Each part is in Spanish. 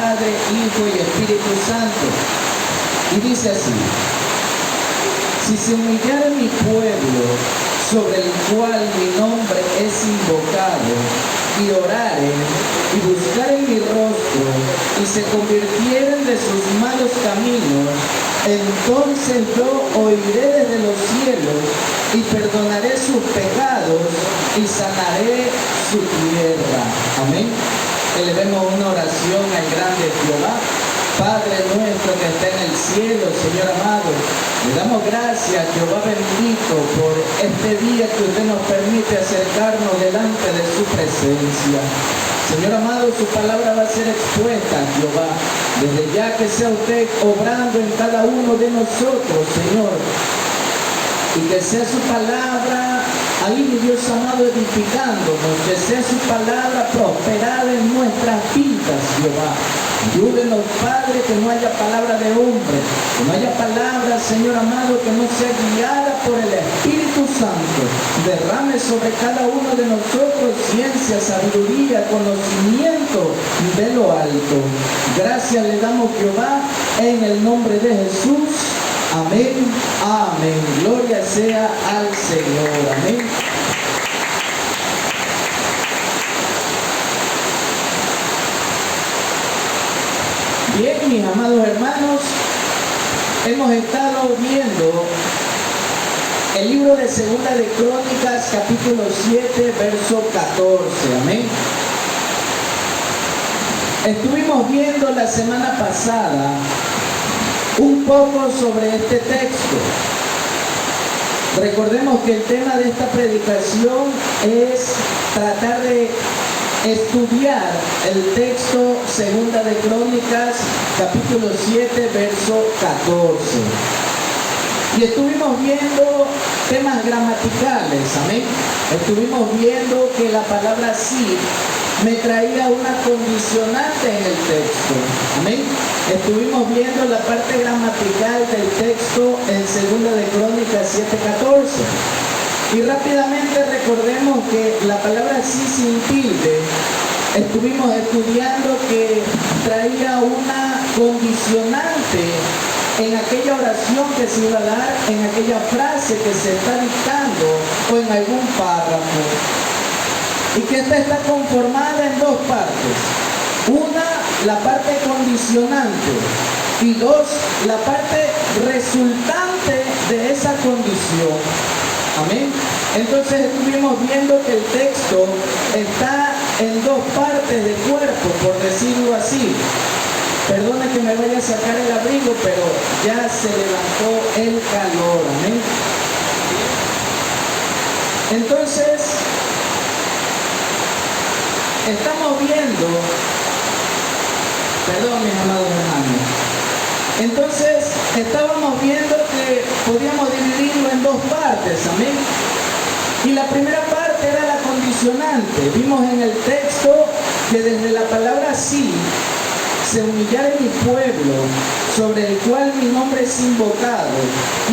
Padre, Hijo y Espíritu Santo. Y dice así: si se humillare mi pueblo, sobre el cual mi nombre es invocado, y oraren, y buscaren mi rostro, y se convirtieren de sus malos caminos, entonces yo oiré desde los cielos, y perdonaré sus pecados, y sanaré su tierra. Amén. Elevemos una oración al grande Jehová. Padre nuestro que está en el cielo, Señor amado, le damos gracias, Jehová bendito, por este día que usted nos permite acercarnos delante de su presencia. Señor amado, su palabra va a ser expuesta, Jehová, desde ya que sea usted obrando en cada uno de nosotros, Señor, y que sea su palabra ahí, mi Dios amado, edificándonos, que sea su palabra prosperada en nuestras vidas, Jehová. Ayúdenos, Padre, que no haya palabra de hombre, que no haya palabra, Señor amado, que no sea guiada por el Espíritu Santo. Derrame sobre cada uno de nosotros ciencia, sabiduría, conocimiento de lo alto. Gracias le damos, Jehová, en el nombre de Jesús. Amén, amén. Gloria sea al Señor. Amén. Bien, mis amados hermanos, hemos estado viendo el libro de Segunda de Crónicas, capítulo 7, verso 14. Amén. Estuvimos viendo la semana pasada un poco sobre este texto. Recordemos que el tema de esta predicación es tratar de estudiar el texto Segunda de Crónicas, capítulo 7, verso 14. Y estuvimos viendo temas gramaticales, amén. Estuvimos viendo que la palabra sí me traía una condicionante en el texto, amén. Estuvimos viendo la parte gramatical del texto en Segunda de Crónicas 7:14. Y rápidamente recordemos que la palabra sí sin tilde, estuvimos estudiando que traía una condicionante en aquella oración que se iba a dar, en aquella frase que se está dictando o en algún párrafo. Y que esta está conformada en dos partes. Una, la parte condicionante, y dos, la parte resultante de esa condición. Amén. Entonces estuvimos viendo que el texto está en dos partes del cuerpo, por decirlo así. Perdone que me vaya a sacar el abrigo, pero ya se levantó el calor. Amén. Entonces, estamos viendo, perdón mis amados hermanos, entonces estábamos viendo que podíamos dividirlo en dos partes, amén. Y la primera parte era la condicionante. Vimos en el texto que desde la palabra sí, se humillare mi pueblo, sobre el cual mi nombre es invocado,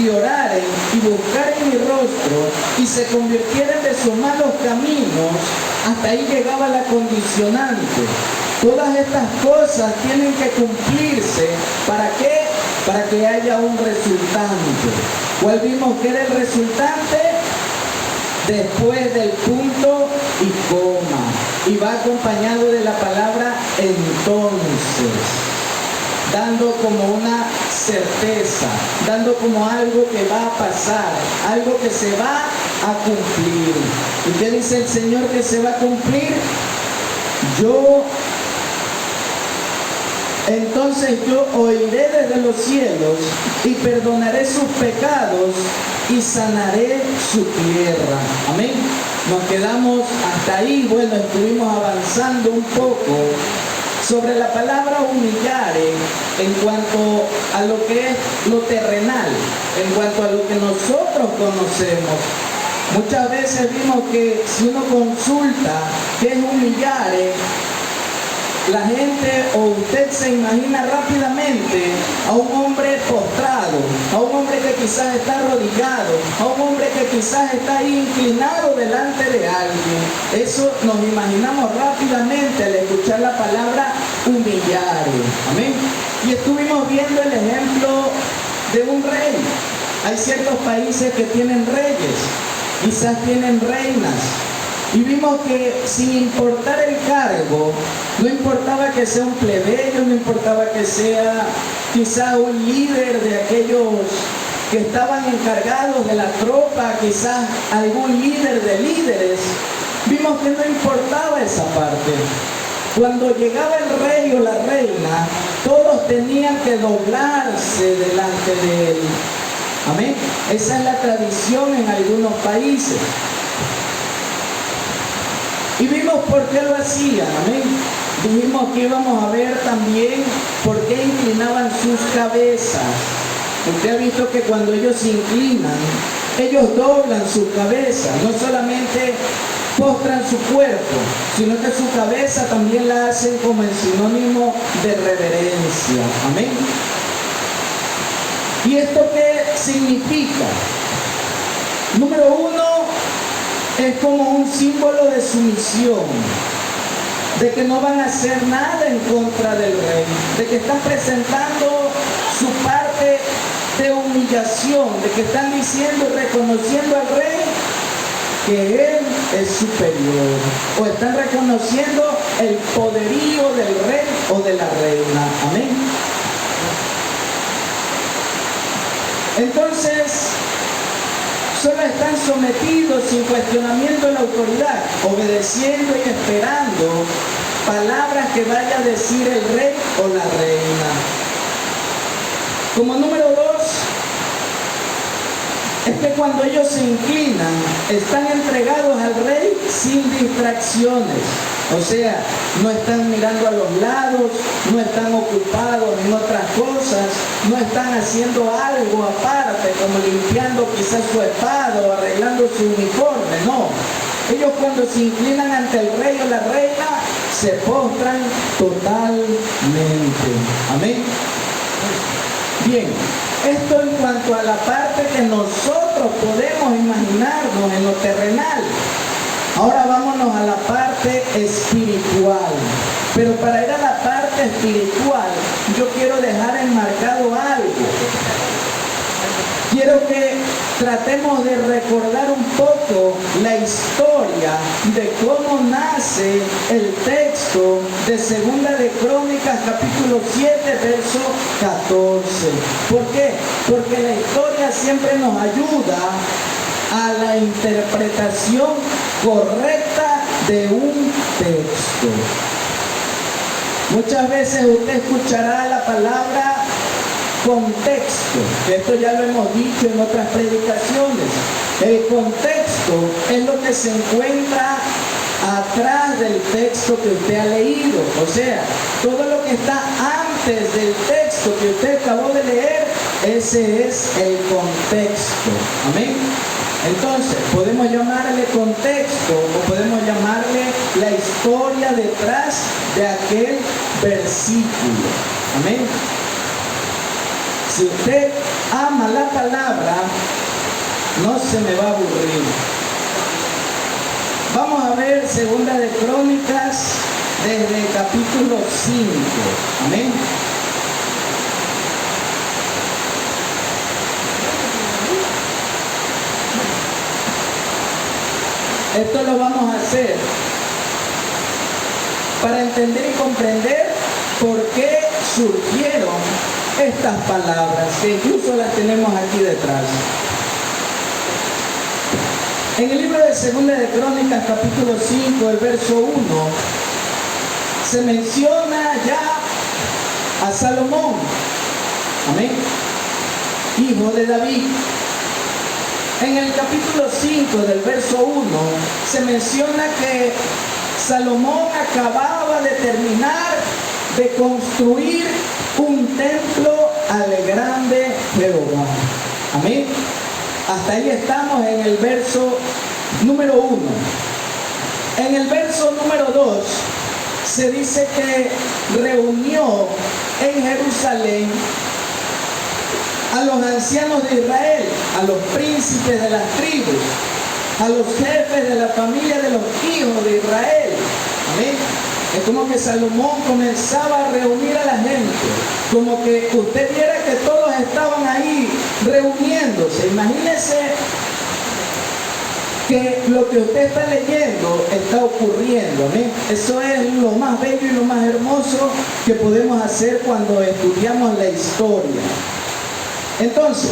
y oraren y buscaren mi rostro, y se convirtieren de sus malos caminos, hasta ahí llegaba la condicionante. Todas estas cosas tienen que cumplirse. ¿Para qué? Para que haya un resultante. ¿Cuál vimos que era el resultante? Después del punto y coma. Y va acompañado de la palabra entonces, dando como una certeza, dando como algo que va a pasar, algo que se va a cumplir. ¿Y qué dice el Señor que se va a cumplir? Entonces yo oiré desde los cielos y perdonaré sus pecados y sanaré su tierra. Amén. Nos quedamos hasta ahí. Bueno, estuvimos avanzando un poco sobre la palabra humillare en cuanto a lo que es lo terrenal, en cuanto a lo que nosotros conocemos. Muchas veces vimos que si uno consulta qué es humillare, la gente o usted se imagina rápidamente a un hombre postrado, a un hombre que quizás está arrodillado, a un hombre que quizás está ahí inclinado delante de alguien. Eso nos imaginamos rápidamente al escuchar la palabra humillare. Amén. Y estuvimos viendo el ejemplo de un rey. Hay ciertos países que tienen reyes, quizás tienen reinas. Y vimos que sin importar el cargo, no importaba que sea un plebeyo, no importaba que sea quizás un líder de aquellos que estaban encargados de la tropa, quizás algún líder de líderes, vimos que no importaba esa parte. Cuando llegaba el rey o la reina, todos tenían que doblarse delante de él. Amén. Esa es la tradición en algunos países. Y vimos por qué lo hacían, amén. Dijimos que íbamos a ver también por qué inclinaban sus cabezas. Usted ha visto que cuando ellos se inclinan, ellos doblan su cabeza, no solamente postran su cuerpo, sino que su cabeza también la hacen como el sinónimo de reverencia, amén. ¿Y esto qué significa? Número uno, es como un símbolo de sumisión, de que no van a hacer nada en contra del rey, de que están presentando su parte de humillación, de que están diciendo y reconociendo al rey que él es superior, o están reconociendo el poderío del rey o de la reina. Amén. Entonces, solo están sometidos sin cuestionamiento a la autoridad, obedeciendo y esperando palabras que vaya a decir el rey o la reina. Como número dos, es que cuando ellos se inclinan, están entregados al rey sin distracciones. O sea, no están mirando a los lados, no están ocupados en otras cosas, no están haciendo algo aparte, como limpiando quizás su espada o arreglando su uniforme, no. Ellos cuando se inclinan ante el rey o la reina, se postran totalmente. Amén. Bien, esto en cuanto a la parte que nosotros podemos imaginarnos en lo terrenal. Ahora vámonos a la parte espiritual. Pero para ir a la parte espiritual, yo quiero dejar enmarcado algo. Quiero que tratemos de recordar un poco la historia de cómo nace el texto de Segunda de Crónicas, capítulo 7, verso 14. ¿Por qué? Porque la historia siempre nos ayuda a la interpretación correcta de un texto. Muchas veces usted escuchará la palabra contexto, que esto ya lo hemos dicho en otras predicaciones. El contexto es lo que se encuentra atrás del texto que usted ha leído. O sea, todo lo que está antes del texto que usted acabó de leer, ese es el contexto. Amén. Entonces, podemos llamarle contexto o podemos llamarle la historia detrás de aquel versículo. Amén. Si usted ama la palabra, no se me va a aburrir. Vamos a ver Segunda de Crónicas desde el capítulo 5. Amén. Esto lo vamos a hacer para entender y comprender por qué surgieron estas palabras, que incluso las tenemos aquí detrás. En el libro de Segunda de Crónicas, capítulo 5, el verso 1, se menciona ya a Salomón, amén, hijo de David. En el capítulo 5 del verso 1 se menciona que Salomón acababa de terminar de construir un templo al grande Jehová. Amén. Hasta ahí estamos en el verso número 1. En el verso número 2 se dice que reunió en Jerusalén a los ancianos de Israel, a los príncipes de las tribus, a los jefes de la familia de los hijos de Israel. Amén. Es como que Salomón comenzaba a reunir a la gente, como que usted viera que todos estaban ahí reuniéndose. Imagínese que lo que usted está leyendo está ocurriendo. ¿Amén? Eso es lo más bello y lo más hermoso que podemos hacer cuando estudiamos la historia. Entonces,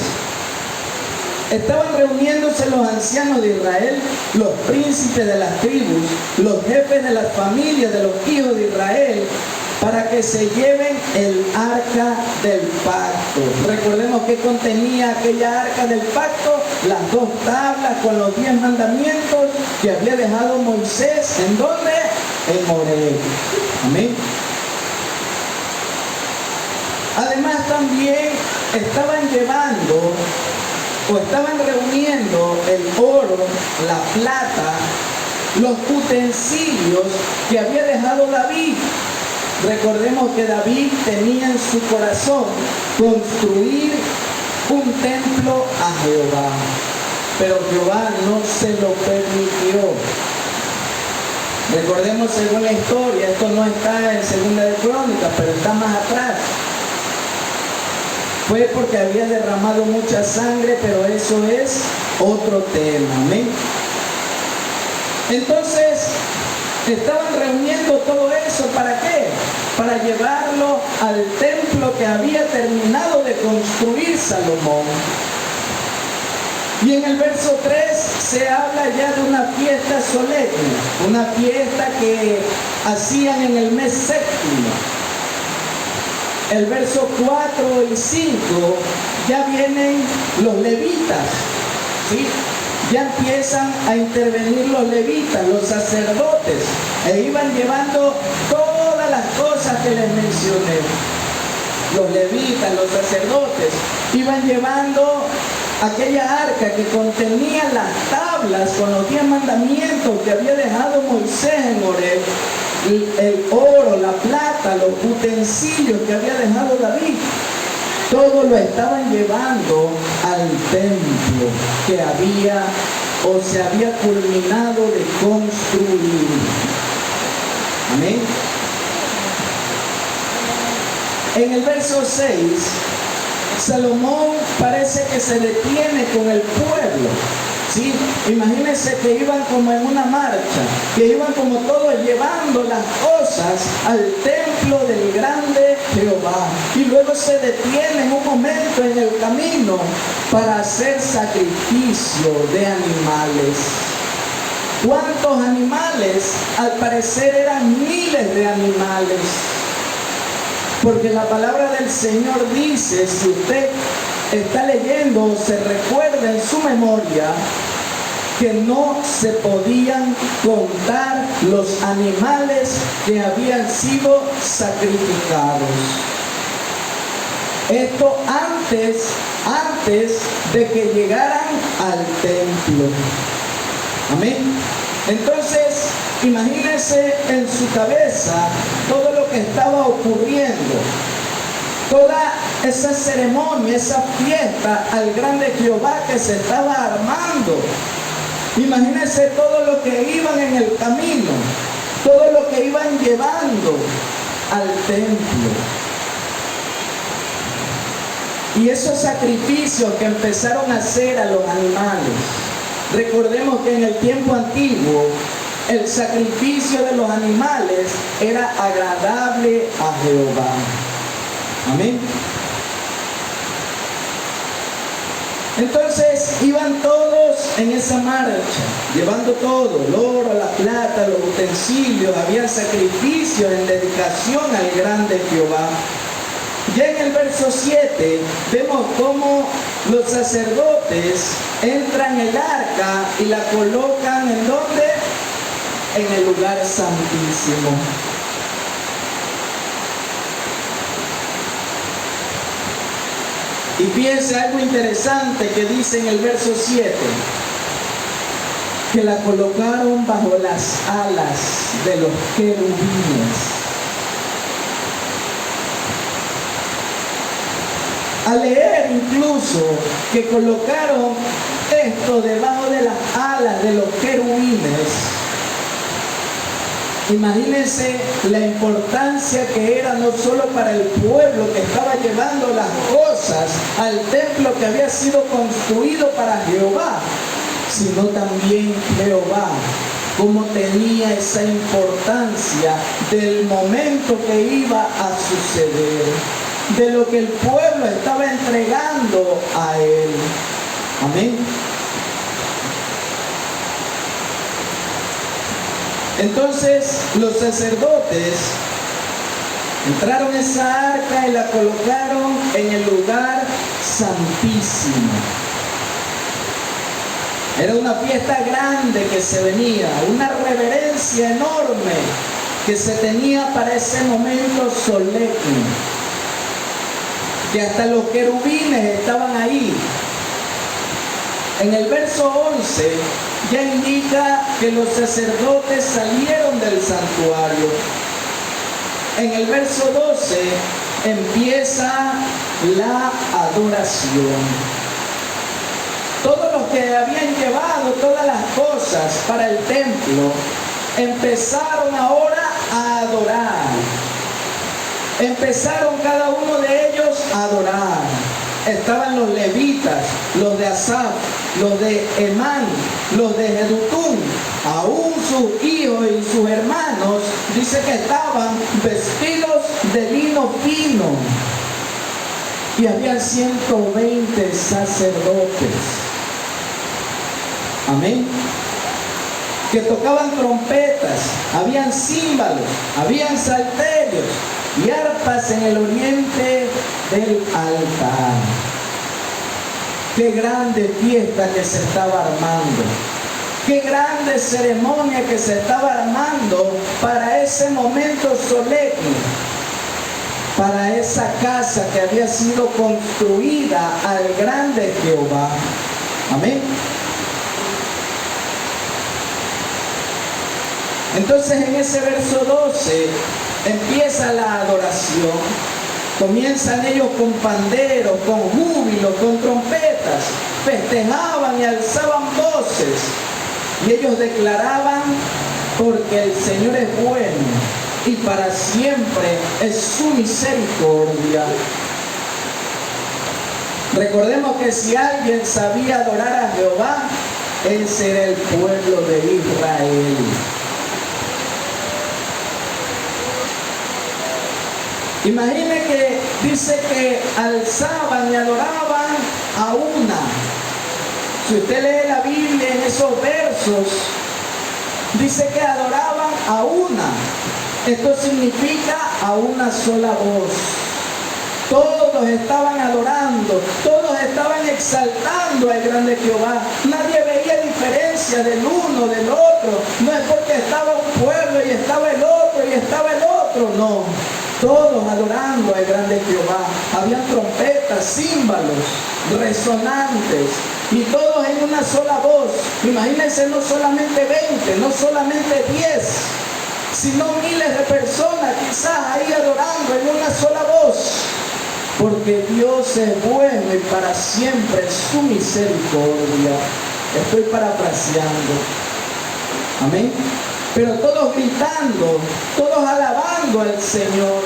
estaban reuniéndose los ancianos de Israel, los príncipes de las tribus, los jefes de las familias de los hijos de Israel, para que se lleven el arca del pacto. Recordemos que contenía aquella arca del pacto, las 2 tablas con los 10 mandamientos que había dejado Moisés. ¿En dónde? En Horeb. Amén. Además también estaban llevando o estaban reuniendo el oro, la plata, los utensilios que había dejado David. Recordemos que David tenía en su corazón construir un templo a Jehová, pero Jehová no se lo permitió. Recordemos según la historia, esto no está en Segunda de Crónicas, pero está más atrás. Fue porque había derramado mucha sangre, pero eso es otro tema. ¿Amén? Entonces, estaban reuniendo todo eso, ¿para qué? Para llevarlo al templo que había terminado de construir Salomón. Y en el verso 3 se habla ya de una fiesta solemne, una fiesta que hacían en el mes séptimo. El verso 4 y 5 ya vienen los levitas, ¿sí? Ya empiezan a intervenir los levitas, los sacerdotes, e iban llevando todas las cosas que les mencioné. Los levitas, los sacerdotes, iban llevando aquella arca que contenía las tablas con los 10 mandamientos que había dejado Moisés en Horeb, el oro, la plata, los utensilios que había dejado David. Todo lo estaban llevando al templo que había o se había culminado de construir. Amén. En el verso 6, Salomón parece que se detiene con el pueblo. ¿Sí? Imagínense que iban como en una marcha, que iban como todos llevando las cosas al templo del grande Jehová. Y luego se detienen un momento en el camino para hacer sacrificio de animales. ¿Cuántos animales? Al parecer eran miles de animales. Porque la palabra del Señor dice, si usted está leyendo o se recuerda en su memoria, que no se podían contar los animales que habían sido sacrificados. Esto antes de que llegaran al templo. Amén. Entonces, imagínense en su cabeza todo lo que estaba ocurriendo. Toda esa ceremonia, esa fiesta al grande Jehová que se estaba armando. Imagínense todo lo que iban en el camino, todo lo que iban llevando al templo. Y esos sacrificios que empezaron a hacer a los animales. Recordemos que en el tiempo antiguo el sacrificio de los animales era agradable a Jehová. Amén. Entonces iban todos en esa marcha, llevando todo, el oro, la plata, los utensilios, había sacrificios en dedicación al grande Jehová. Ya en el verso 7 vemos cómo los sacerdotes entran el arca y la colocan ¿en dónde? En el lugar santísimo. Y fíjense algo interesante que dice en el verso 7, que la colocaron bajo las alas de los querubines. Al leer incluso que colocaron esto debajo de las alas de los querubines, Imagínense la importancia que era no solo para el pueblo que estaba llevando las cosas al templo que había sido construido para Jehová, sino también Jehová, cómo tenía esa importancia del momento que iba a suceder, de lo que el pueblo estaba entregando a él. Amén. Entonces los sacerdotes entraron a esa arca y la colocaron en el lugar santísimo. Era una fiesta grande que se venía, una reverencia enorme que se tenía para ese momento solemne, que hasta los querubines estaban ahí. En el verso 11 ya indica que los sacerdotes salieron del santuario. En el verso 12 empieza la adoración. Todos los que habían llevado todas las cosas para el templo empezaron ahora a adorar. Empezaron cada uno de ellos a adorar. Estaban los levitas, los de Asaf, los de Emán, los de Jedutún, aún sus hijos y sus hermanos, dice que estaban vestidos de lino fino. Y había 120 sacerdotes. Amén. Que tocaban trompetas, habían címbalos, habían salterios y arpas en el oriente del altar. Qué grande fiesta que se estaba armando. Qué grande ceremonia que se estaba armando para ese momento solemne, para esa casa que había sido construida al grande Jehová. Amén. Entonces en ese verso 12 empieza la adoración. Comienzan ellos con panderos, con júbilo, con trompetas. Festejaban y alzaban voces. Y ellos declaraban: porque el Señor es bueno y para siempre es su misericordia. Recordemos que si alguien sabía adorar a Jehová, ese era el pueblo de Israel. Imagine que dice que alzaban y adoraban a una. Si usted lee la Biblia en esos versos, dice que adoraban a una. Esto significa a una sola voz. Todos estaban adorando, todos estaban exaltando al grande Jehová. Nadie veía diferencia del uno, del otro. No es porque estaba un pueblo y estaba el otro y estaba el otro, no. Todos adorando al grande Jehová. Habían trompetas, címbalos, resonantes, y todos en una sola voz. Imagínense, no solamente 20, no solamente 10, sino miles de personas quizás ahí adorando en una sola voz. Porque Dios es bueno y para siempre su misericordia. Estoy parafraseando. Amén. Pero todos gritando, todos alabando al Señor.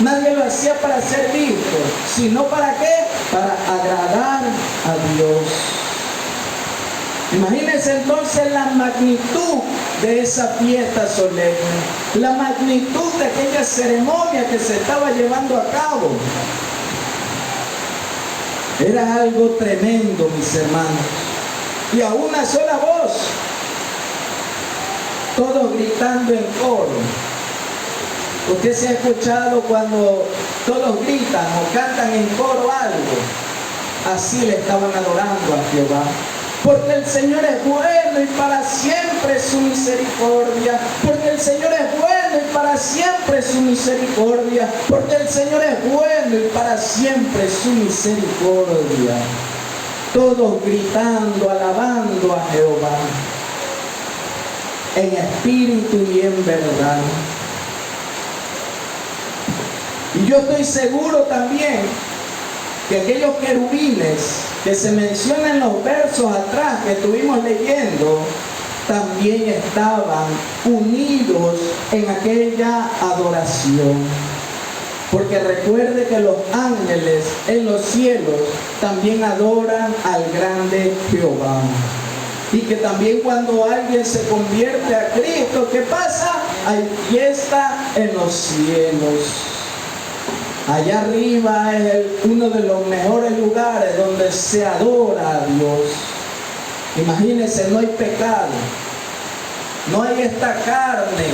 Nadie lo hacía para ser visto, sino ¿para qué? Para agradar a Dios. Imagínense entonces la magnitud de esa fiesta solemne, la magnitud de aquella ceremonia que se estaba llevando a cabo. Era algo tremendo, mis hermanos. Y a una sola voz, todos gritando en coro. Usted se ha escuchado cuando todos gritan o cantan en coro algo. Así le estaban adorando a Jehová. Porque el Señor es bueno y para siempre su misericordia. Porque el Señor es bueno y para siempre su misericordia. Porque el Señor es bueno y para siempre su misericordia. Todos gritando, alabando a Jehová, en espíritu y en verdad. Y yo estoy seguro también que aquellos querubines que se mencionan en los versos atrás que estuvimos leyendo, también estaban unidos en aquella adoración. Porque recuerde que los ángeles en los cielos también adoran al grande Jehová. Y que también cuando alguien se convierte a Cristo, ¿qué pasa? Hay fiesta en los cielos. Allá arriba es uno de los mejores lugares donde se adora a Dios. Imagínense, no hay pecado, no hay esta carne,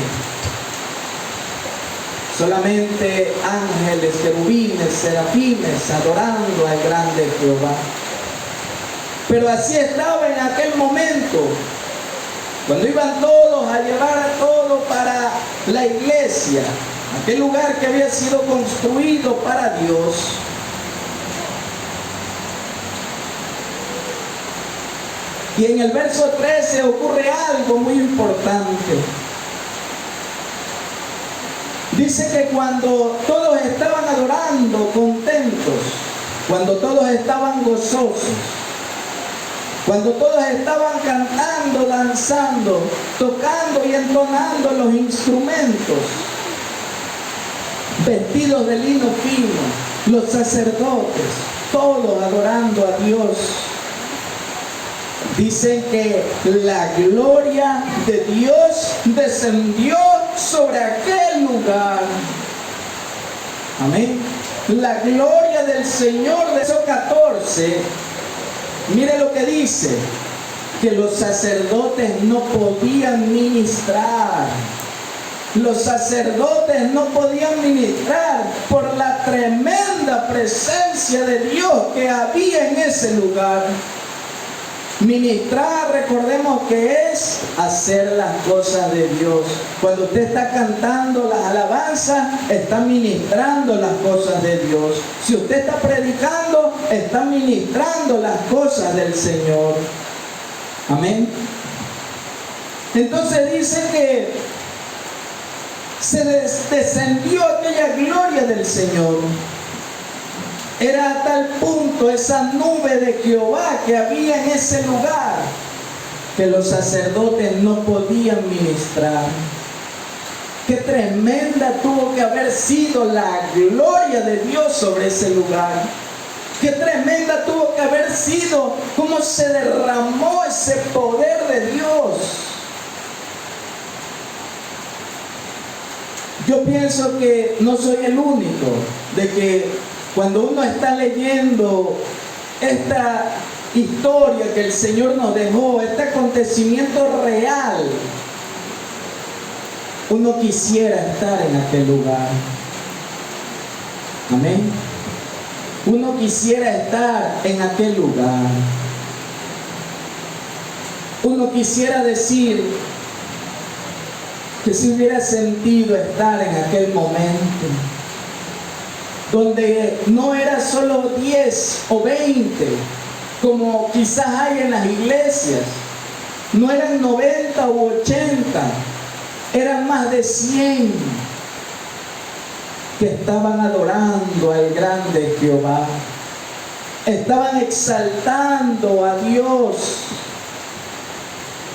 solamente ángeles, querubines, serafines adorando al grande Jehová. Pero así estaba en aquel momento, cuando iban todos a llevar a todo para la iglesia, aquel lugar que había sido construido para Dios. Y en el verso 13 ocurre algo muy importante. Dice que cuando todos estaban adorando contentos, cuando todos estaban gozosos, cuando todos estaban cantando, danzando, tocando y entonando los instrumentos, vestidos de lino fino, los sacerdotes, todos adorando a Dios, dicen que la gloria de Dios descendió sobre aquel lugar. Amén. La gloria del Señor, de esos 14, mire lo que dice, que los sacerdotes no podían ministrar. Los sacerdotes no podían ministrar por la tremenda presencia de Dios que había en ese lugar. Ministrar, recordemos que es hacer las cosas de Dios. Cuando usted está cantando las alabanzas, está ministrando las cosas de Dios. Si usted está predicando, está ministrando las cosas del Señor. Amén. Entonces dice que se descendió aquella gloria del Señor. Era a tal punto esa nube de Jehová que había en ese lugar que los sacerdotes no podían ministrar. Qué tremenda tuvo que haber sido la gloria de Dios sobre ese lugar. Qué tremenda tuvo que haber sido cómo se derramó ese poder de Dios. Yo pienso que no soy el único de que cuando uno está leyendo esta historia que el Señor nos dejó, este acontecimiento real, uno quisiera estar en aquel lugar. Amén. Uno quisiera estar en aquel lugar. Uno quisiera decir que si hubiera sentido estar en aquel momento, donde no era solo 10 o 20, como quizás hay en las iglesias, no eran 90 u 80, eran más de 100 que estaban adorando al grande Jehová, estaban exaltando a Dios,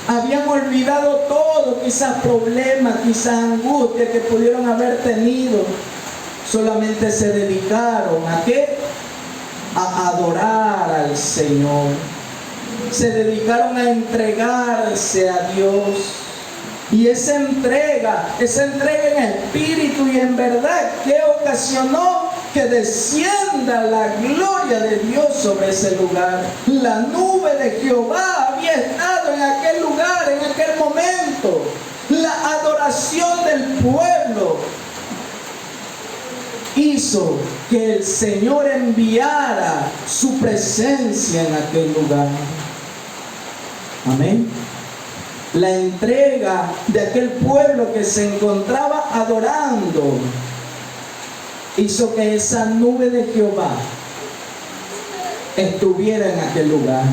habían olvidado todo, quizás problemas, quizás angustias que pudieron haber tenido. Solamente se dedicaron ¿a qué? A adorar al Señor. Se dedicaron a entregarse a Dios. Y esa entrega en espíritu y en verdad, que ocasionó que descienda la gloria de Dios sobre ese lugar. La nube de Jehová había estado en aquel lugar, en aquel momento. La adoración del pueblo hizo que el Señor enviara su presencia en aquel lugar. Amén. La entrega de aquel pueblo que se encontraba adorando hizo que esa nube de Jehová estuviera en aquel lugar,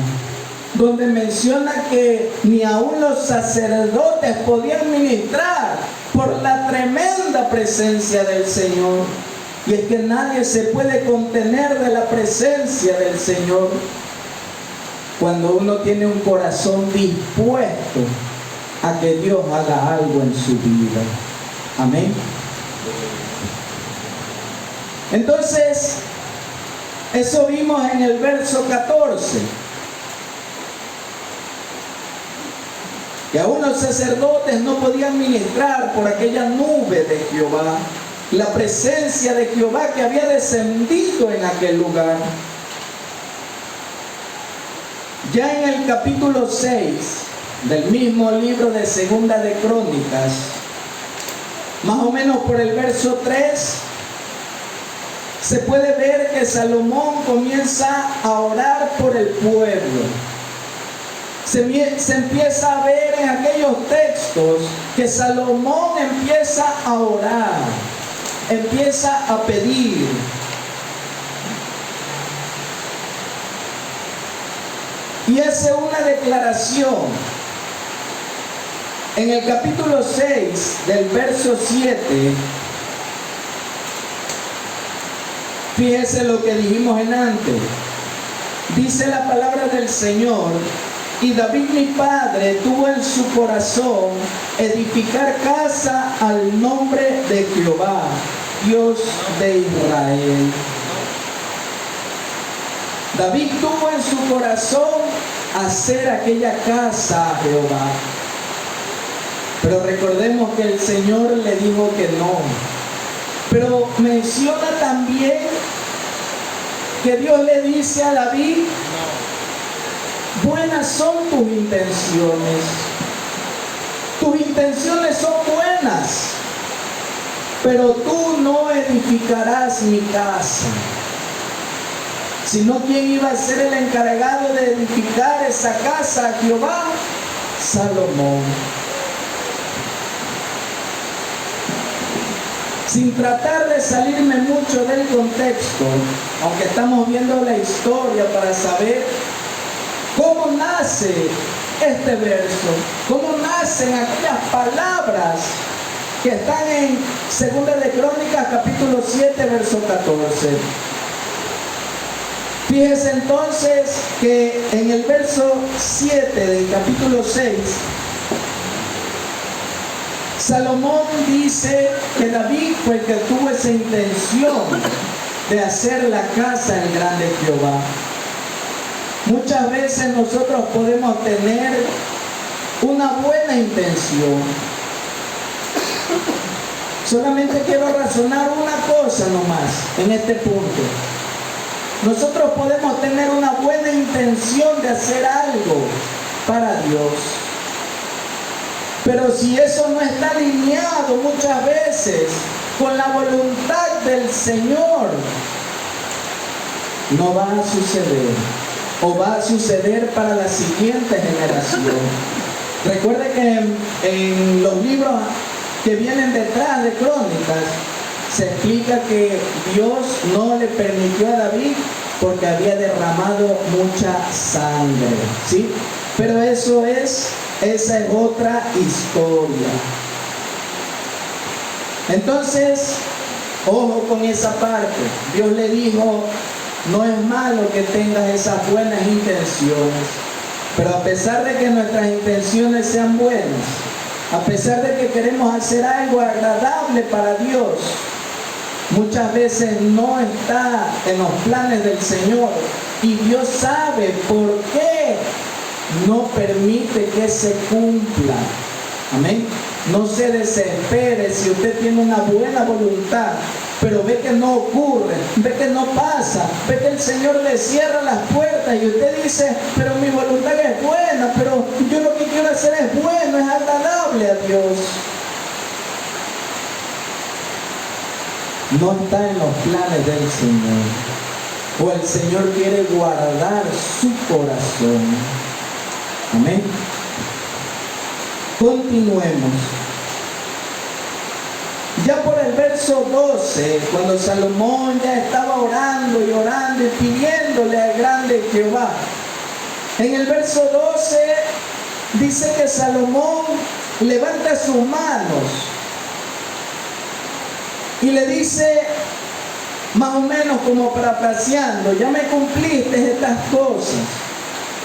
donde menciona que ni aun los sacerdotes podían ministrar por la tremenda presencia del Señor. Y es que nadie se puede contener de la presencia del Señor cuando uno tiene un corazón dispuesto a que Dios haga algo en su vida. Amén. Entonces, eso vimos en el verso 14. Que aún los sacerdotes no podían ministrar por aquella nube de Jehová, la presencia de Jehová que había descendido en aquel lugar. Ya en el capítulo 6 del mismo libro de Segunda de Crónicas, más o menos por el verso 3, se puede ver que Salomón comienza a orar por el pueblo. Se empieza a ver en aquellos textos que Salomón empieza a orar, empieza a pedir. Y hace una declaración. En el capítulo 6 del verso 7, fíjese lo que dijimos en antes. Dice la palabra del Señor: y David mi padre tuvo en su corazón edificar casa al nombre de Jehová, Dios de Israel. David tuvo en su corazón hacer aquella casa a Jehová. Pero recordemos que el Señor le dijo que no. Pero menciona también que Dios le dice a David: buenas son tus intenciones. Tus intenciones son buenas, pero tú no edificarás mi casa. Sino, ¿quién iba a ser el encargado de edificar esa casa a Jehová? Salomón. Sin tratar de salirme mucho del contexto, aunque estamos viendo la historia para saber cómo nace este verso, cómo nacen aquellas palabras que están en Segunda de Crónicas, capítulo 7, verso 14. Fíjese entonces que en el verso 7 del capítulo 6, Salomón dice que David fue el que tuvo esa intención de hacer la casa del grande Jehová. Muchas veces nosotros podemos tener una buena intención. Solamente quiero razonar una cosa nomás en este punto. Nosotros podemos tener una buena intención de hacer algo para Dios. Pero si eso no está alineado muchas veces con la voluntad del Señor, no va a suceder. O va a suceder para la siguiente generación. Recuerde que en los libros que vienen detrás de Crónicas se explica que Dios no le permitió a David porque había derramado mucha sangre, ¿sí? Pero esa es otra historia. Entonces, ojo con esa parte. Dios le dijo: no es malo que tengas esas buenas intenciones, pero a pesar de que nuestras intenciones sean buenas, a pesar de que queremos hacer algo agradable para Dios, muchas veces no está en los planes del Señor, y Dios sabe por qué no permite que se cumpla. Amén. No se desespere si usted tiene una buena voluntad, pero ve que no ocurre, ve que no pasa, ve que el Señor le cierra las puertas y usted dice: pero mi voluntad es buena, pero yo lo que quiero hacer es bueno, es agradable a Dios. No está en los planes del Señor, o el Señor quiere guardar su corazón. Amén. Continuemos. Ya por el verso 12, cuando Salomón ya estaba orando y pidiéndole al grande Jehová, en el verso 12 dice que Salomón levanta sus manos y le dice, más o menos como parafraseando: ya me cumpliste estas cosas,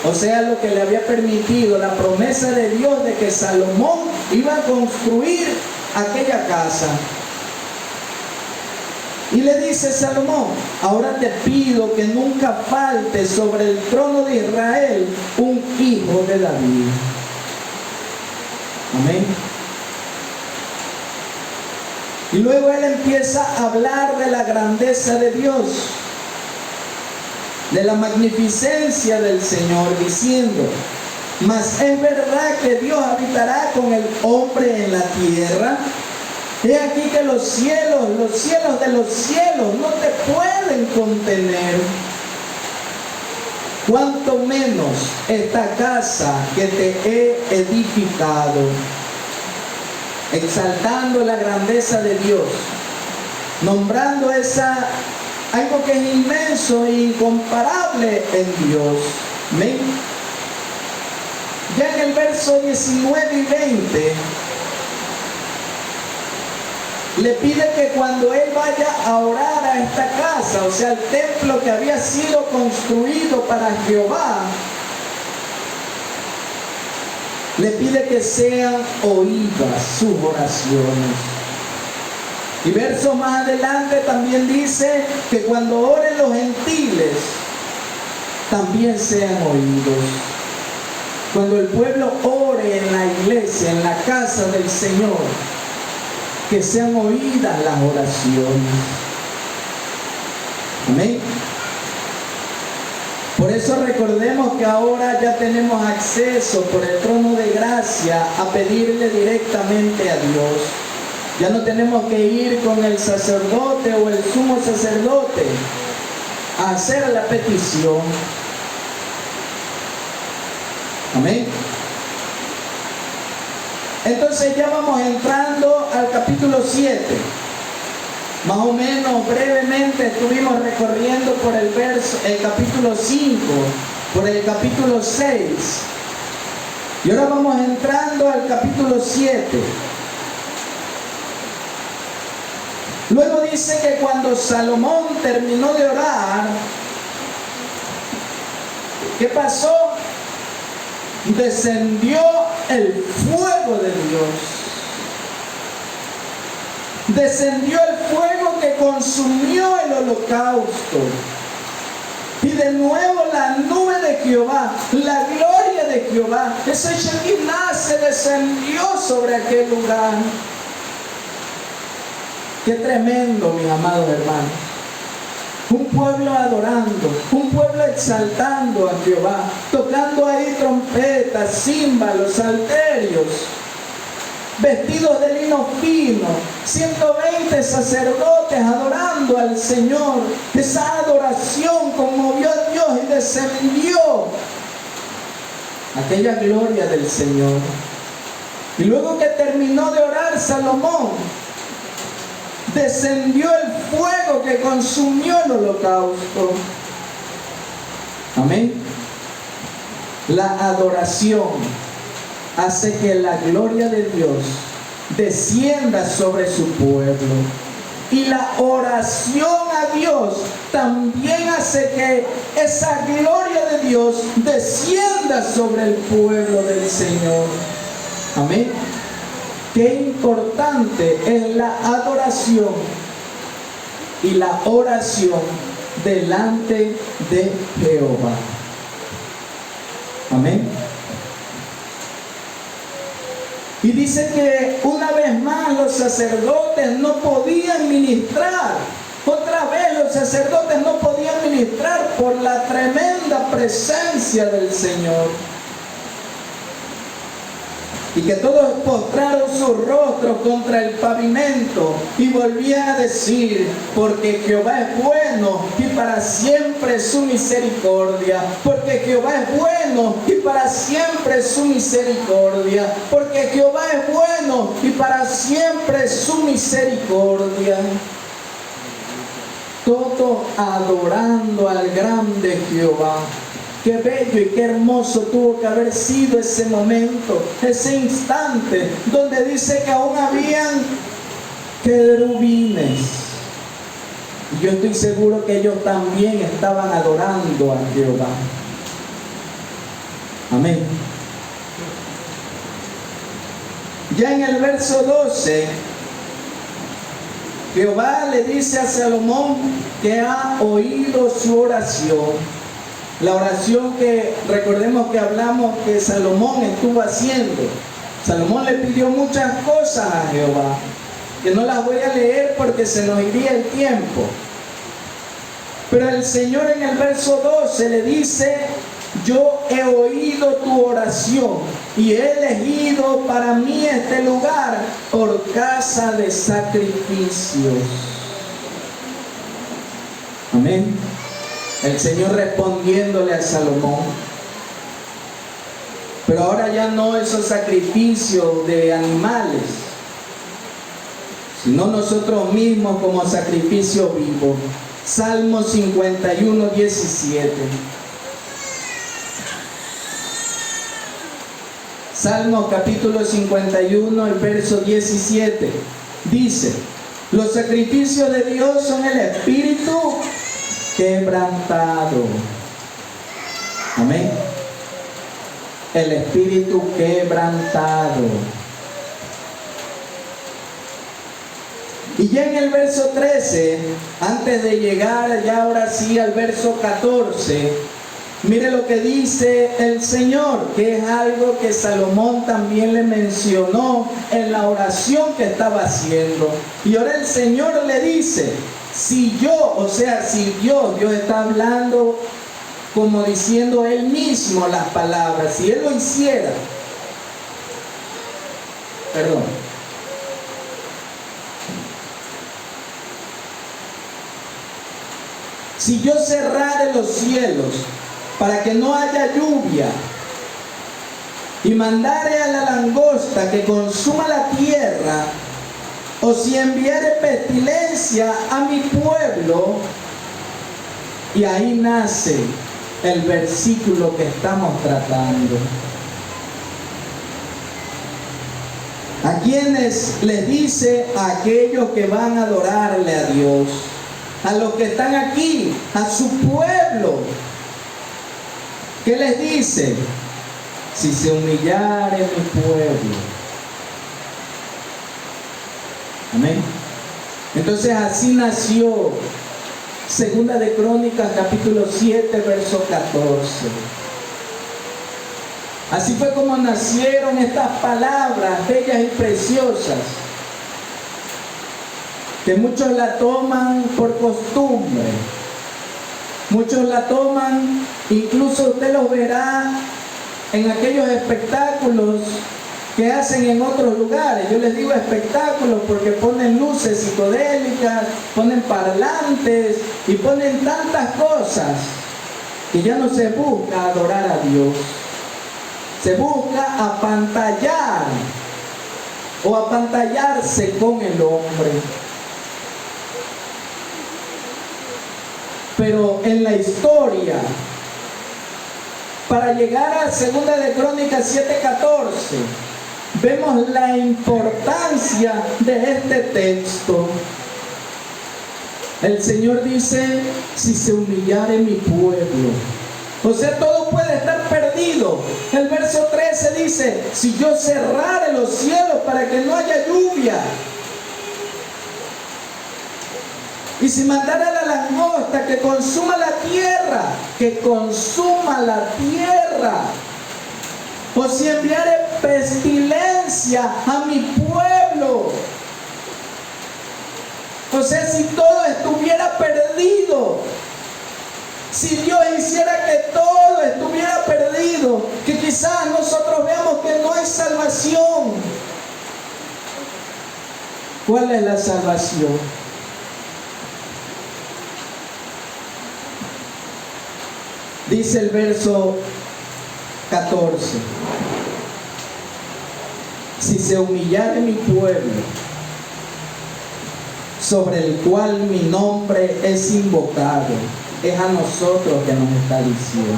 O sea, lo que le había permitido la promesa de Dios de que Salomón iba a construir aquella casa. Y le dice Salomón: ahora te pido que nunca falte sobre el trono de Israel un hijo de David. Amén. Y luego él empieza a hablar de la grandeza de Dios, de la magnificencia del Señor, diciendo: mas es verdad que Dios habitará con el hombre en la tierra. He aquí que los cielos de los cielos no te pueden contener, cuanto menos esta casa que te he edificado. Exaltando la grandeza de Dios, nombrando algo que es inmenso e incomparable en Dios. ¿Amén? Ya en el verso 19 y 20 le pide que cuando él vaya a orar a esta casa, o sea, el templo que había sido construido para Jehová, le pide que sean oídas sus oraciones. Y verso más adelante también dice que cuando oren los gentiles, también sean oídos. Cuando el pueblo ore en la iglesia, en la casa del Señor, que sean oídas las oraciones. Amén. Por eso recordemos que ahora ya tenemos acceso por el trono de gracia a pedirle directamente a Dios. Ya no tenemos que ir con el sacerdote o el sumo sacerdote a hacer la petición. Amén. Entonces ya vamos entrando al capítulo 7. Más o menos brevemente estuvimos recorriendo por el capítulo 5, por el capítulo 6. Y ahora vamos entrando al capítulo 7. Luego dice que cuando Salomón terminó de orar, ¿qué pasó? Descendió el fuego de Dios. Descendió el fuego que consumió el holocausto. Y de nuevo la nube de Jehová, la gloria de Jehová, ese Shekinah se descendió sobre aquel lugar. Qué tremendo, mis amados hermanos. Un pueblo adorando, un pueblo exaltando a Jehová, tocando ahí trompetas, címbalos, salterios, vestidos de lino fino, 120 sacerdotes adorando al Señor. Esa adoración conmovió a Dios y descendió aquella gloria del Señor. Y luego que terminó de orar Salomón, descendió el fuego que consumió el holocausto. Amén. La adoración hace que la gloria de Dios descienda sobre su pueblo. Y la oración a Dios también hace que esa gloria de Dios descienda sobre el pueblo del Señor. Amén. Qué importante es la adoración y la oración delante de Jehová. Amén. Y dice que una vez más los sacerdotes no podían ministrar. Otra vez los sacerdotes no podían ministrar por la tremenda presencia del Señor. Y que todos postraron sus rostros contra el pavimento y volvían a decir: porque Jehová es bueno y para siempre su misericordia. Porque Jehová es bueno y para siempre su misericordia. Porque Jehová es bueno y para siempre su misericordia. Todo adorando al grande Jehová. Qué bello y qué hermoso tuvo que haber sido ese momento, ese instante, donde dice que aún habían querubines. Y yo estoy seguro que ellos también estaban adorando a Jehová. Amén. Ya en el verso 12, Jehová le dice a Salomón que ha oído su oración. La oración que recordemos que hablamos que Salomón estuvo haciendo. Salomón le pidió muchas cosas a Jehová, que no las voy a leer porque se nos iría el tiempo. Pero el Señor en el verso 12 le dice: yo he oído tu oración y he elegido para mí este lugar por casa de sacrificios. Amén. El Señor respondiéndole a Salomón. Pero ahora ya no esos sacrificios de animales, sino nosotros mismos como sacrificio vivo. Salmo 51, 17. Salmo capítulo 51, el verso 17. Dice: los sacrificios de Dios son el espíritu quebrantado. Amén. El espíritu quebrantado. Y ya en el verso 13, antes de llegar ya ahora sí al verso 14, mire lo que dice el Señor, que es algo que Salomón también le mencionó en la oración que estaba haciendo. Y ahora el Señor le dice: si yo, o sea, si Dios está hablando como diciendo Él mismo las palabras, si Él lo hiciera, perdón, si yo cerrare los cielos para que no haya lluvia, y mandare a la langosta que consuma la tierra, o si enviare pestilencia a mi pueblo. Y ahí nace el versículo que estamos tratando. ¿A quienes les dice? A aquellos que van a adorarle a Dios, a los que están aquí, a su pueblo. ¿Qué les dice? Si se humillare mi pueblo. Amén. Entonces así nació Segunda de Crónicas capítulo 7 verso 14. Así fue como nacieron estas palabras bellas y preciosas, que muchos la toman por costumbre, muchos la toman, incluso usted los verá en aquellos espectáculos que hacen en otros lugares. Yo les digo espectáculos porque ponen luces psicodélicas, ponen parlantes y ponen tantas cosas que ya no se busca adorar a Dios. Se busca apantallar o apantallarse con el hombre. Pero en la historia, para llegar a Segunda de Crónicas 7:14, vemos la importancia de este texto. El Señor dice: si se humillare mi pueblo. O sea, todo puede estar perdido. El verso 13 dice: si yo cerrare los cielos para que no haya lluvia, y si mandara la langosta que consuma la tierra, que consuma la tierra, o si enviare pestilencia a mi pueblo. O sea, si todo estuviera perdido, si Dios hiciera que todo estuviera perdido, que quizás nosotros veamos que no hay salvación. ¿Cuál es la salvación? Dice el verso 14: si se humillare mi pueblo, sobre el cual mi nombre es invocado. Es a nosotros que nos está diciendo,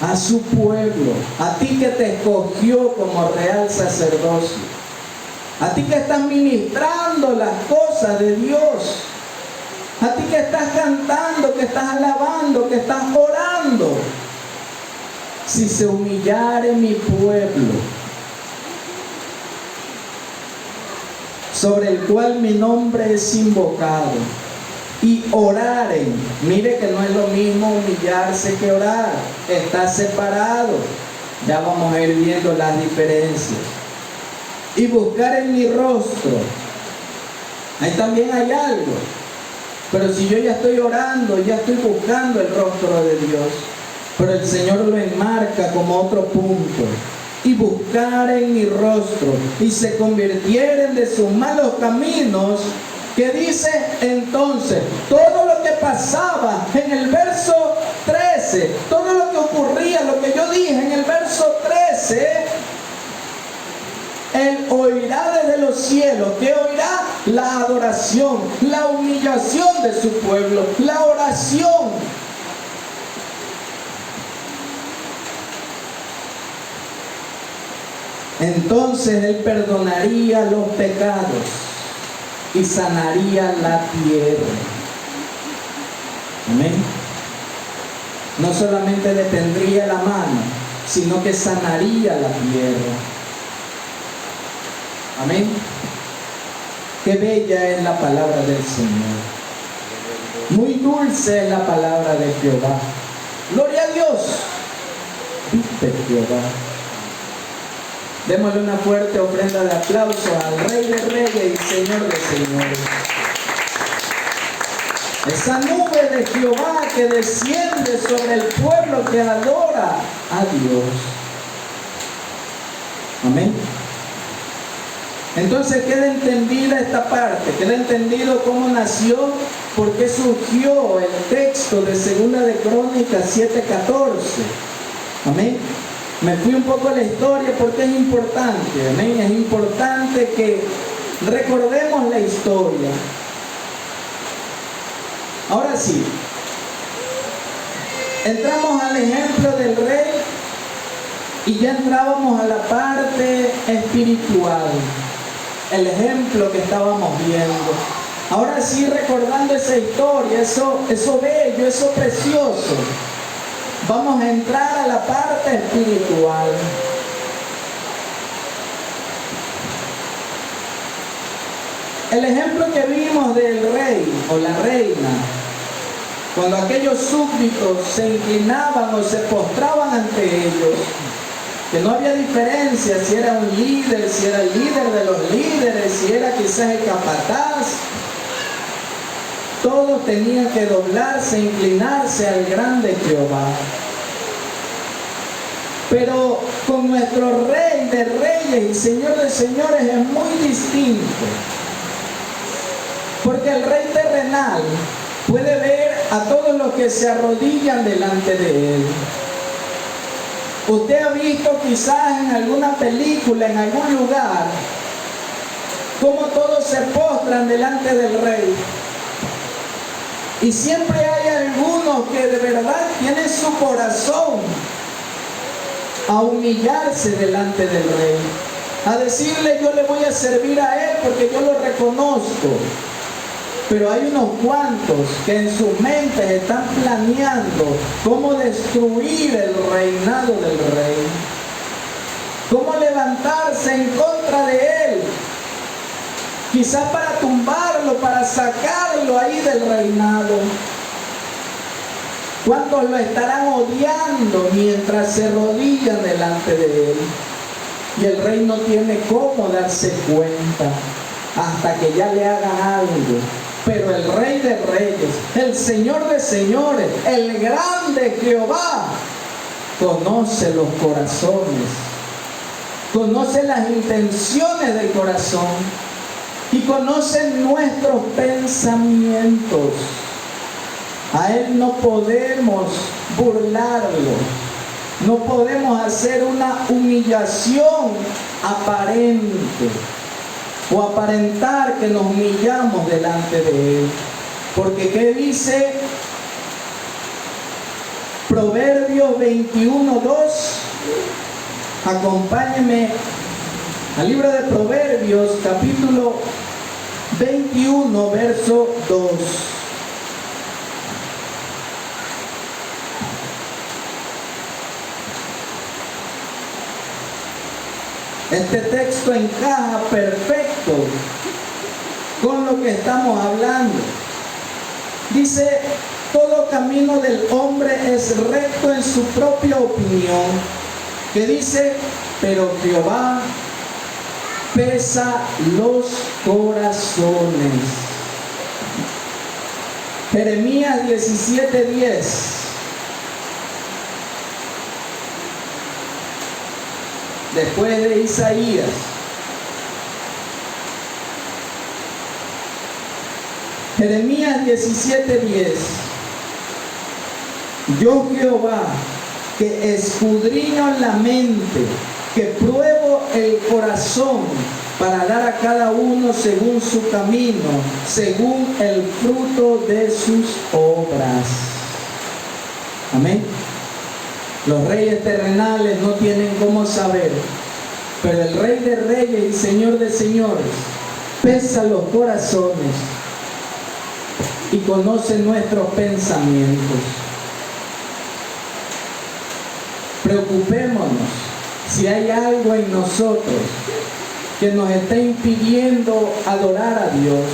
a su pueblo, a ti que te escogió como real sacerdocio, a ti que estás ministrando las cosas de Dios, a ti que estás cantando, que estás alabando, que estás orando. si se humillare mi pueblo, sobre el cual mi nombre es invocado, y oraren. Mire que no es lo mismo humillarse que orar, está separado. Ya vamos a ir viendo las diferencias. Y buscar en mi rostro. Ahí también hay algo. Pero si yo ya estoy orando, ya estoy buscando el rostro de Dios. Pero el Señor lo enmarca como otro punto. Y buscar en mi rostro, y se convirtieren de sus malos caminos, que dice entonces, todo lo que pasaba en el verso 13, todo lo que ocurría, lo que yo dije en el verso 13, Él oirá desde los cielos. ¿Qué oirá? La adoración, la humillación de su pueblo, la oración. Entonces Él perdonaría los pecados y sanaría la tierra. Amén. No solamente le tendría la mano, sino que sanaría la tierra. Amén. Qué bella es la palabra del Señor. Muy dulce es la palabra de Jehová. Gloria a Dios. Viste Jehová. Démosle una fuerte ofrenda de aplauso al Rey de Reyes y Señor de Señores. Esa nube de Jehová que desciende sobre el pueblo que adora a Dios. Amén. Entonces queda entendida esta parte, queda entendido cómo nació, por qué surgió el texto de 2 de Crónicas 7:14. Amén. Me fui un poco a la historia porque es importante, amén. Es importante que recordemos la historia. Ahora sí, entramos al ejemplo del rey y ya entrábamos a la parte espiritual, el ejemplo que estábamos viendo. Ahora sí, recordando esa historia, eso bello, eso precioso, vamos a entrar a la parte espiritual. El ejemplo que vimos del rey o la reina, cuando aquellos súbditos se inclinaban o se postraban ante ellos, que no había diferencia si era un líder, si era el líder de los líderes, si era quizás el capataz, todos tenían que doblarse, inclinarse al grande Jehová. Pero con nuestro Rey de Reyes y Señor de Señores es muy distinto. Porque el rey terrenal puede ver a todos los que se arrodillan delante de él. Usted ha visto quizás en alguna película, en algún lugar, cómo todos se postran delante del rey. Y siempre hay algunos que de verdad tienen su corazón a humillarse delante del rey, a decirle: yo le voy a servir a él porque yo lo reconozco. Pero hay unos cuantos que en sus mentes están planeando cómo destruir el reinado del rey, cómo levantarse en contra de él, quizás para tumbarlo, para sacarlo ahí del reinado. ¿Cuántos lo estarán odiando mientras se arrodillan delante de él? Y el rey no tiene cómo darse cuenta hasta que ya le hagan algo. Pero el Rey de Reyes, el Señor de Señores, el grande Jehová, conoce los corazones, conoce las intenciones del corazón y conoce nuestros pensamientos. A Él no podemos burlarlo, no podemos hacer una humillación aparente o aparentar que nos humillamos delante de Él. Porque ¿qué dice Proverbios 21:2? Acompáñenme al libro de Proverbios, capítulo 21, verso 2. Este texto encaja perfecto con lo que estamos hablando. Dice, todo camino del hombre es recto en su propia opinión. Que dice, pero Jehová pesa los corazones. Jeremías 17:10. Después de Isaías. Jeremías 17:10. Yo Jehová, que escudriño la mente, que pruebo el corazón, para dar a cada uno según su camino, según el fruto de sus obras. Amén. Los reyes terrenales no tienen cómo saber, pero el Rey de Reyes y Señor de Señores pesa los corazones y conoce nuestros pensamientos. Preocupémonos si hay algo en nosotros que nos está impidiendo adorar a Dios.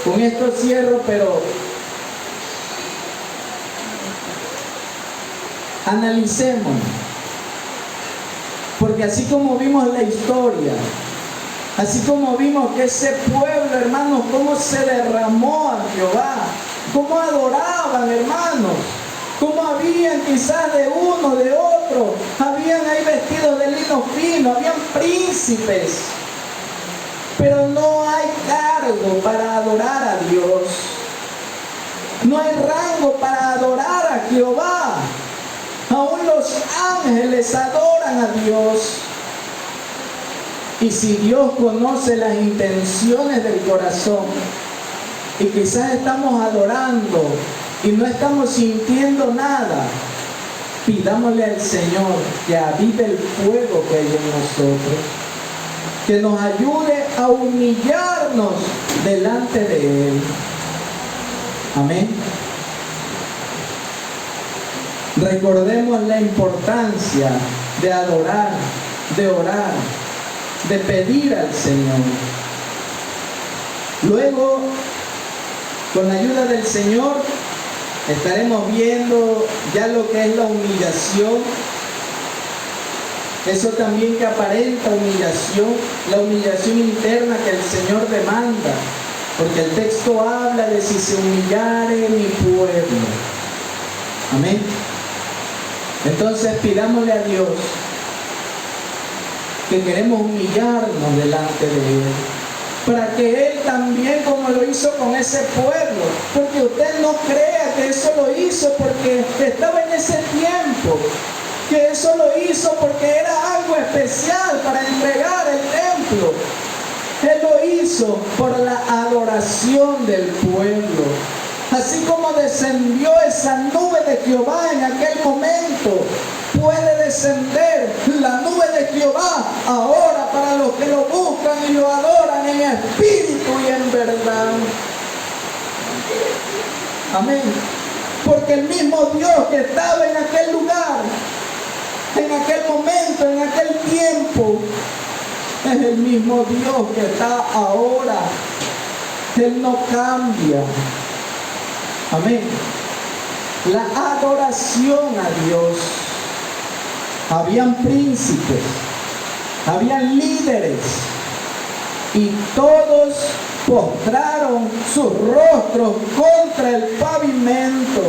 Con esto cierro, pero analicemos, porque así como vimos la historia, así como vimos que ese pueblo, hermanos, cómo se derramó a Jehová, cómo adoraban, hermanos, cómo habían quizás de uno, de otro, habían ahí vestidos de lino fino, habían príncipes, pero no hay cargo para adorar a Dios, no hay rango para adorar a Jehová. Aún los ángeles adoran a Dios. Y si Dios conoce las intenciones del corazón, y quizás estamos adorando y no estamos sintiendo nada, pidámosle al Señor que avive el fuego que hay en nosotros, que nos ayude a humillarnos delante de Él. Amén. Recordemos la importancia de adorar, de orar, de pedir al Señor. Luego, con la ayuda del Señor, estaremos viendo ya lo que es la humillación. Eso también que aparenta humillación, la humillación interna que el Señor demanda. Porque el texto habla de si se humillare mi pueblo. Amén. Entonces pidámosle a Dios que queremos humillarnos delante de Él, para que Él también, como lo hizo con ese pueblo, porque usted no crea que eso lo hizo porque estaba en ese tiempo, que eso lo hizo porque era algo especial para entregar el templo. Él lo hizo por la adoración del pueblo. Así como descendió esa nube de Jehová en aquel momento, puede descender la nube de Jehová ahora para los que lo buscan y lo adoran en espíritu y en verdad. Amén. Porque el mismo Dios que estaba en aquel lugar, en aquel momento, en aquel tiempo, es el mismo Dios que está ahora. Él no cambia. Amén. La adoración a Dios. Habían príncipes, habían líderes, y todos postraron sus rostros contra el pavimento.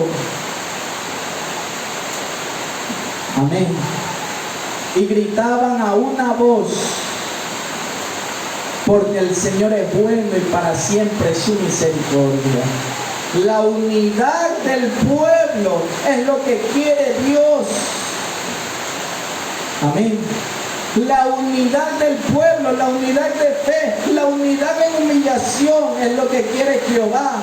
Amén. Y gritaban a una voz, porque el Señor es bueno y para siempre su misericordia. La unidad del pueblo es lo que quiere Dios. Amén. La unidad del pueblo, la unidad de fe, la unidad en humillación es lo que quiere Jehová.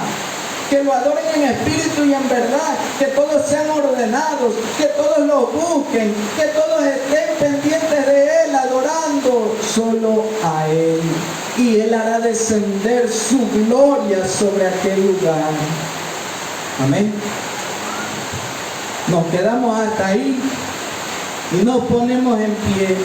Que lo adoren en espíritu y en verdad, que todos sean ordenados, que todos lo busquen, que todos estén pendientes de Él, adorando solo a Él. Y Él hará descender su gloria sobre aquel lugar. Amén. Nos quedamos hasta ahí. Y nos ponemos en pie